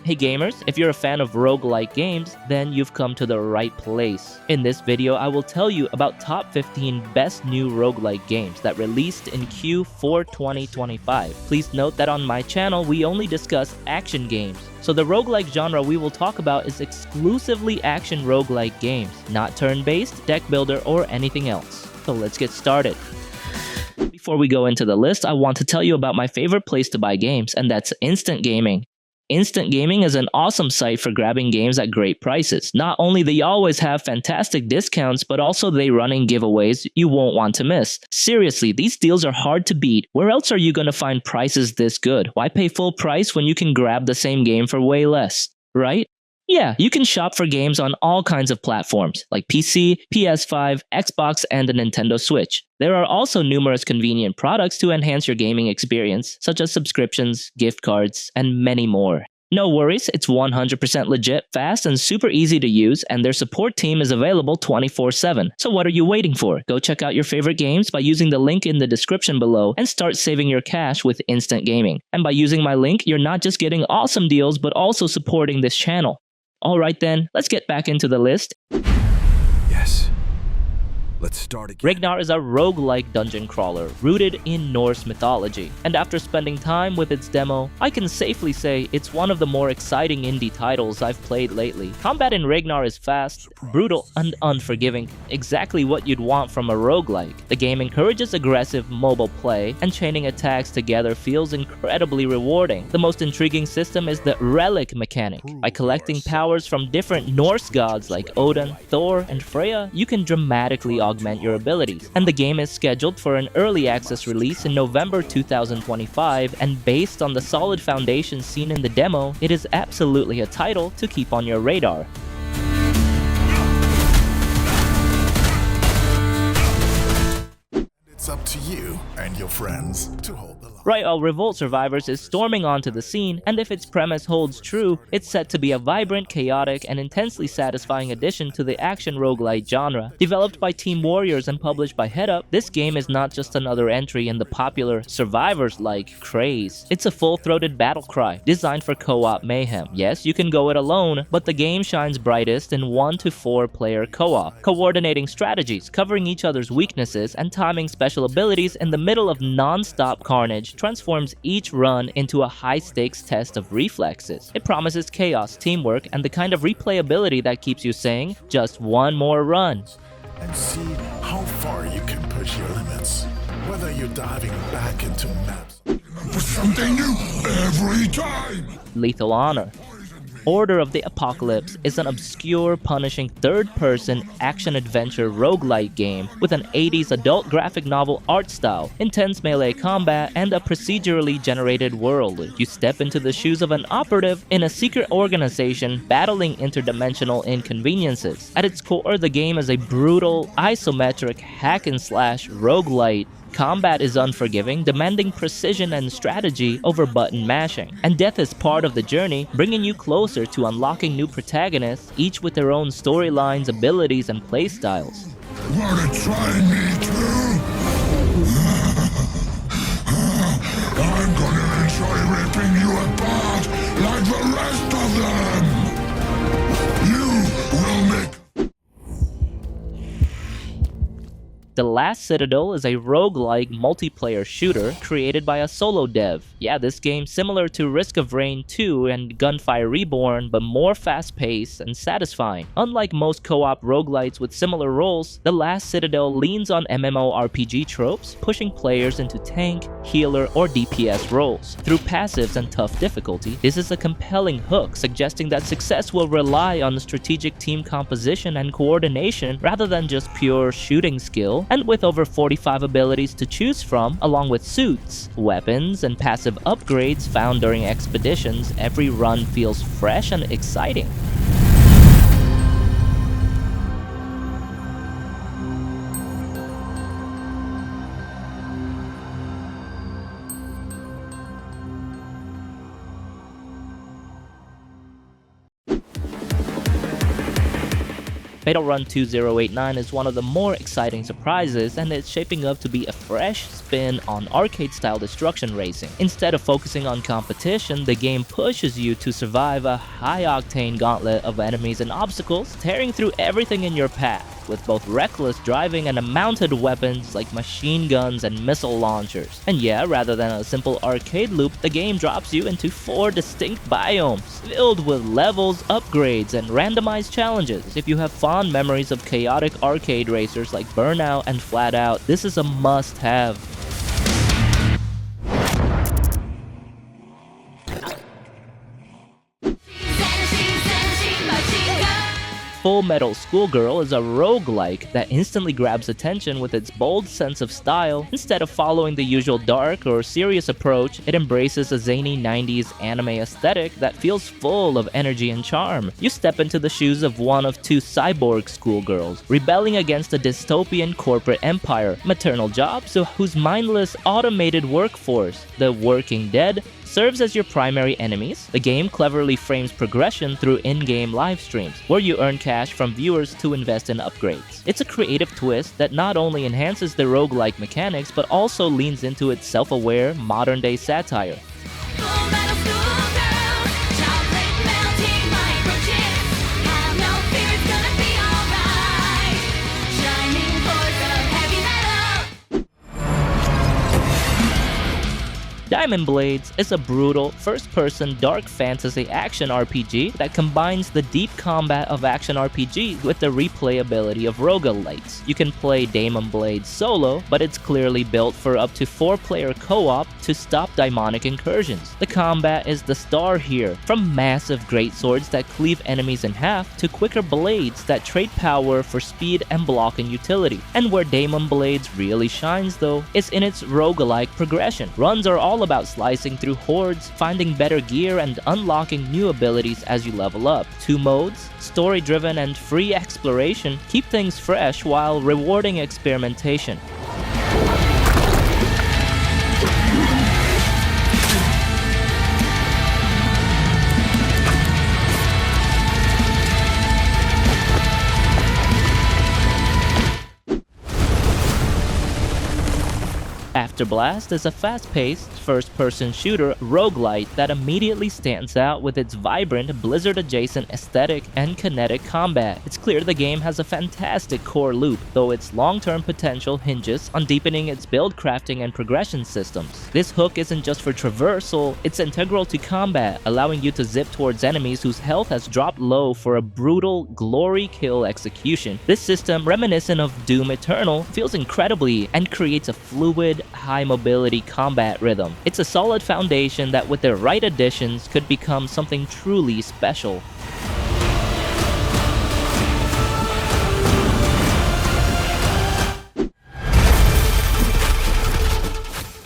Hey gamers, if you're a fan of roguelike games, then you've come to the right place. In this video, I will tell you about top 15 best new roguelike games that released in Q4 2025. Please note that on my channel, we only discuss action games. So the roguelike genre we will talk about is exclusively action roguelike games, not turn-based, deck builder, or anything else. So let's get started. Before we go into the list, I want to tell you about my favorite place to buy games, and that's Instant Gaming. Instant Gaming is an awesome site for grabbing games at great prices. Not only they always have fantastic discounts, but also they running giveaways you won't want to miss. Seriously, these deals are hard to beat. Where else are you gonna find prices this good? Why pay full price when you can grab the same game for way less, right? Yeah, you can shop for games on all kinds of platforms, like PC, PS5, Xbox, and the Nintendo Switch. There are also numerous convenient products to enhance your gaming experience, such as subscriptions, gift cards, and many more. No worries, it's 100% legit, fast, and super easy to use, and their support team is available 24/7. So what are you waiting for? Go check out your favorite games by using the link in the description below and start saving your cash with Instant Gaming. And by using my link, you're not just getting awesome deals, but also supporting this channel. Alright then, let's get back into the list. Yes. Let's start again. Ragnar is a roguelike dungeon crawler rooted in Norse mythology, and after spending time with its demo, I can safely say it's one of the more exciting indie titles I've played lately. Combat in Ragnar is fast, brutal, and unforgiving, exactly what you'd want from a roguelike. The game encourages aggressive mobile play, and chaining attacks together feels incredibly rewarding. The most intriguing system is the relic mechanic. By collecting powers from different Norse gods like Odin, Thor, and Freya, you can dramatically augment your abilities, and the game is scheduled for an early access release in November 2025, and based on the solid foundation seen in the demo, it is absolutely a title to keep on your radar. It's up to you and your friends to hold the line. Right, Revolt Survivors is storming onto the scene, and if its premise holds true, it's set to be a vibrant, chaotic, and intensely satisfying addition to the action roguelite genre. Developed by Team Warriors and published by Head Up, this game is not just another entry in the popular Survivors-like craze. It's a full-throated battle cry, designed for co-op mayhem. Yes, you can go it alone, but the game shines brightest in 1 to 4 player co-op, coordinating strategies, covering each other's weaknesses, and timing special abilities in the middle of non-stop carnage transforms each run into a high-stakes test of reflexes. It promises chaos, teamwork, and the kind of replayability that keeps you saying, just one more run. And see how far you can push your limits. Whether you're diving back into maps. Something new every time! Lethal Honor. Order of the Apocalypse is an obscure, punishing third-person action-adventure roguelike game with an 80s adult graphic novel art style, intense melee combat, and a procedurally generated world. You step into the shoes of an operative in a secret organization battling interdimensional inconveniences. At its core, the game is a brutal, isometric hack-and-slash roguelite. Combat is unforgiving, demanding precision and strategy over button mashing. And death is part of the journey, bringing you closer to unlocking new protagonists, each with their own storylines, abilities, and playstyles. Wanna try me too? I'm gonna enjoy ripping you apart like the rest of them! You will make... The Last Citadel is a roguelike multiplayer shooter created by a solo dev. Yeah, this game similar to Risk of Rain 2 and Gunfire Reborn, but more fast-paced and satisfying. Unlike most co-op roguelites with similar roles, The Last Citadel leans on MMORPG tropes, pushing players into tank, healer, or DPS roles. Through passives and tough difficulty, this is a compelling hook, suggesting that success will rely on strategic team composition and coordination rather than just pure shooting skill. And with over 45 abilities to choose from, along with suits, weapons, and passive upgrades found during expeditions, every run feels fresh and exciting. Fatal Run 2089 is one of the more exciting surprises, and it's shaping up to be a fresh spin on arcade-style destruction racing. Instead of focusing on competition, the game pushes you to survive a high-octane gauntlet of enemies and obstacles, tearing through everything in your path, with both reckless driving and mounted weapons like machine guns and missile launchers. And yeah, rather than a simple arcade loop, the game drops you into 4 distinct biomes, filled with levels, upgrades, and randomized challenges. If you have fond memories of chaotic arcade racers like Burnout and Flat Out, this is a must-have. Full Metal Schoolgirl is a roguelike that instantly grabs attention with its bold sense of style. Instead of following the usual dark or serious approach, it embraces a zany 90s anime aesthetic that feels full of energy and charm. You step into the shoes of one of 2 cyborg schoolgirls, rebelling against a dystopian corporate empire, maternal jobs whose mindless automated workforce, the Working Dead, serves as your primary enemies. The game cleverly frames progression through in-game live streams, where you earn cash from viewers to invest in upgrades. It's a creative twist that not only enhances the roguelike mechanics, but also leans into its self-aware, modern-day satire. Diamond Blades is a brutal, first-person dark fantasy action RPG that combines the deep combat of action RPG with the replayability of roguelikes. You can play Diamond Blades solo, but it's clearly built for up to 4-player co-op to stop demonic incursions. The combat is the star here, from massive greatswords that cleave enemies in half to quicker blades that trade power for speed and blocking utility. And where Diamond Blades really shines though, is in its roguelike progression. Runs are all about slicing through hordes, finding better gear, and unlocking new abilities as you level up. 2 modes, story-driven and free exploration, keep things fresh while rewarding experimentation. AFTERBLAST is a fast-paced, first-person shooter roguelite that immediately stands out with its vibrant, Blizzard-adjacent aesthetic and kinetic combat. It's clear the game has a fantastic core loop, though its long-term potential hinges on deepening its build crafting and progression systems. This hook isn't just for traversal, it's integral to combat, allowing you to zip towards enemies whose health has dropped low for a brutal glory kill execution. This system, reminiscent of Doom Eternal, feels incredibly and creates a fluid, high-mobility combat rhythm. It's a solid foundation that with the right additions could become something truly special.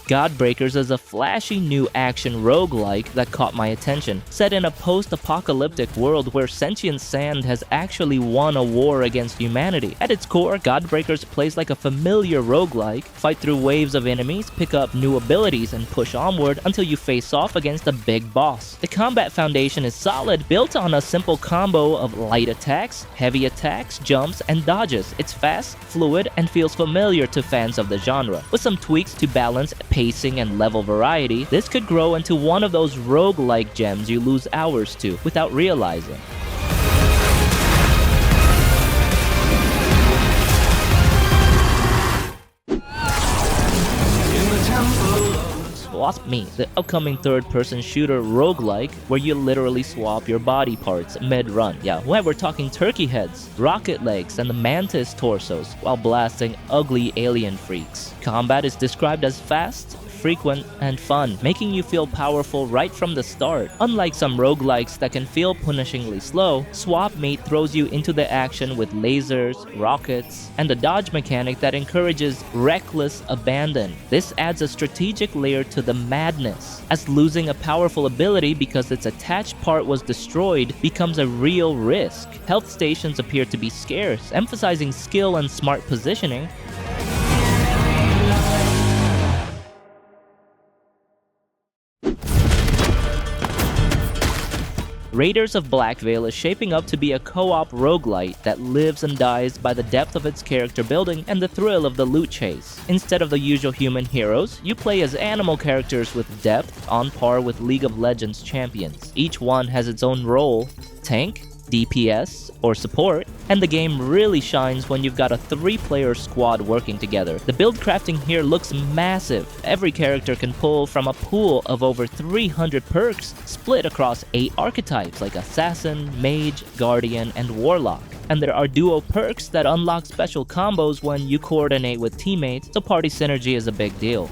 Godbreakers is a flashy new action roguelike that caught my attention. Set in a post-apocalyptic world where sentient sand has actually won a war against humanity. At its core, Godbreakers plays like a familiar roguelike, fight through waves of enemies, pick up new abilities, and push onward until you face off against a big boss. The combat foundation is solid, built on a simple combo of light attacks, heavy attacks, jumps, and dodges. It's fast, fluid, and feels familiar to fans of the genre. With some tweaks to balance pacing and level variety, this could grow into one of those roguelike gems you lose hours to without realizing. SWAPMEAT, the upcoming third-person shooter roguelike where you literally swap your body parts mid-run. Yeah, we're talking turkey heads, rocket legs, and the mantis torsos while blasting ugly alien freaks. Combat is described as fast, frequent, and fun, making you feel powerful right from the start. Unlike some roguelikes that can feel punishingly slow, SWAPMEAT throws you into the action with lasers, rockets, and a dodge mechanic that encourages reckless abandon. This adds a strategic layer to the madness, as losing a powerful ability because its attached part was destroyed becomes a real risk. Health stations appear to be scarce, emphasizing skill and smart positioning. Raiders of Blackveil is shaping up to be a co-op roguelite that lives and dies by the depth of its character building and the thrill of the loot chase. Instead of the usual human heroes, you play as animal characters with depth on par with League of Legends champions. Each one has its own role: tank, DPS, or support, and the game really shines when you've got a 3-player squad working together. The build crafting here looks massive. Every character can pull from a pool of over 300 perks split across 8 archetypes like Assassin, Mage, Guardian, and Warlock. And there are duo perks that unlock special combos when you coordinate with teammates, so party synergy is a big deal.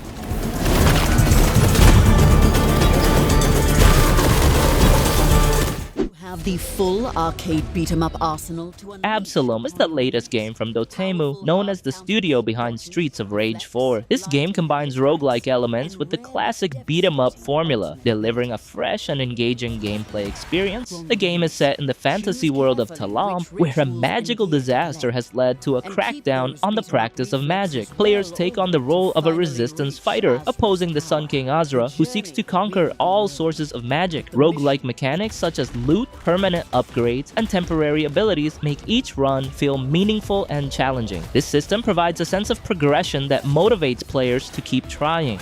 The full arcade beat-em-up arsenal to Absolum is the latest game from DAIMON, known as the studio behind Streets of Rage 4. This game combines roguelike elements with the classic beat-em-up formula, delivering a fresh and engaging gameplay experience. The game is set in the fantasy world of Talam, where a magical disaster has led to a crackdown on the practice of magic. Players take on the role of a resistance fighter, opposing the Sun King Azra, who seeks to conquer all sources of magic. Roguelike mechanics such as loot, permanent upgrades, and temporary abilities make each run feel meaningful and challenging. This system provides a sense of progression that motivates players to keep trying.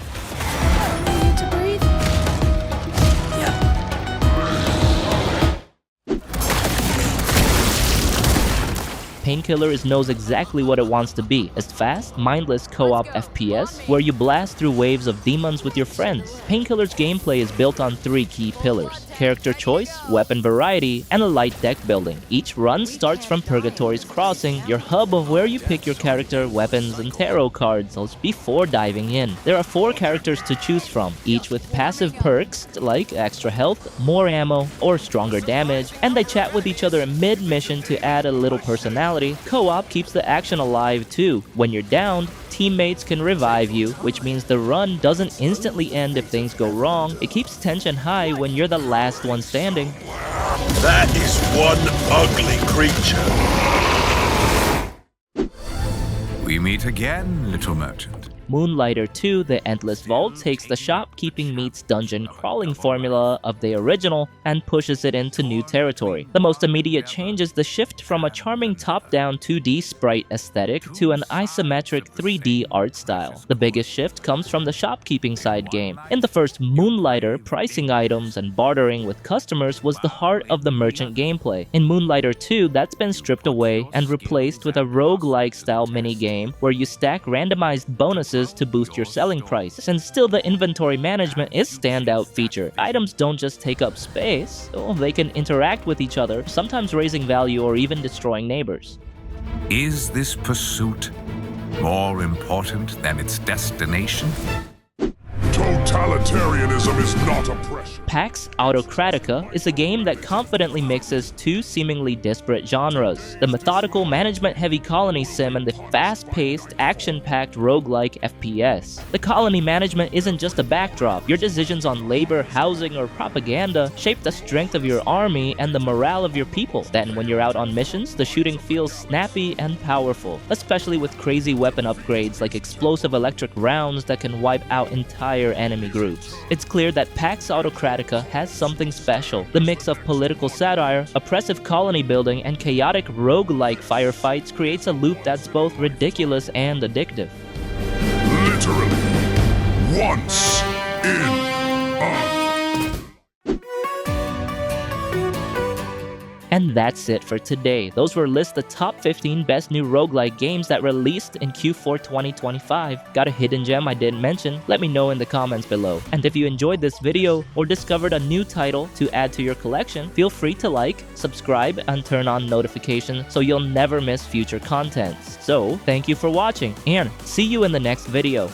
Painkiller knows exactly what it wants to be: a fast, mindless co-op FPS where you blast through waves of demons with your friends. Painkiller's gameplay is built on 3 key pillars: character choice, weapon variety, and a light deck building. Each run starts from Purgatory's Crossing, your hub of where you pick your character, weapons, and tarot cards before diving in. There are 4 characters to choose from, each with passive perks like extra health, more ammo, or stronger damage, and they chat with each other mid-mission to add a little personality. Co-op keeps the action alive too. When you're downed, teammates can revive you, which means the run doesn't instantly end if things go wrong. It keeps tension high when you're the last one standing. That is one ugly creature. We meet again, little merchant. Moonlighter 2, The Endless Vault, takes the shopkeeping meets dungeon crawling formula of the original and pushes it into new territory. The most immediate change is the shift from a charming top-down 2D sprite aesthetic to an isometric 3D art style. The biggest shift comes from the shopkeeping side game. In the first Moonlighter, pricing items and bartering with customers was the heart of the merchant gameplay. In Moonlighter 2, that's been stripped away and replaced with a roguelike style minigame where you stack randomized bonuses to boost your selling price. And still, the inventory management is standout feature. Items don't just take up space, they can interact with each other, sometimes raising value or even destroying neighbors. Is this pursuit more important than its destination? Totalitarianism is not oppression. Pax Autocratica is a game that confidently mixes 2 seemingly disparate genres: the methodical, management-heavy colony sim and the fast-paced, action-packed roguelike FPS. The colony management isn't just a backdrop. Your decisions on labor, housing, or propaganda shape the strength of your army and the morale of your people. Then, when you're out on missions, the shooting feels snappy and powerful, especially with crazy weapon upgrades like explosive electric rounds that can wipe out entire enemy groups. It's clear that Pax Autocratica has something special. The mix of political satire, oppressive colony building, and chaotic roguelike firefights creates a loop that's both ridiculous and addictive. Literally, once in a... And that's it for today. Those were lists the top 15 best new roguelike games that released in Q4 2025. Got a hidden gem I didn't mention? Let me know in the comments below. And if you enjoyed this video or discovered a new title to add to your collection, feel free to like, subscribe, and turn on notifications so you'll never miss future contents. So, thank you for watching, and see you in the next video.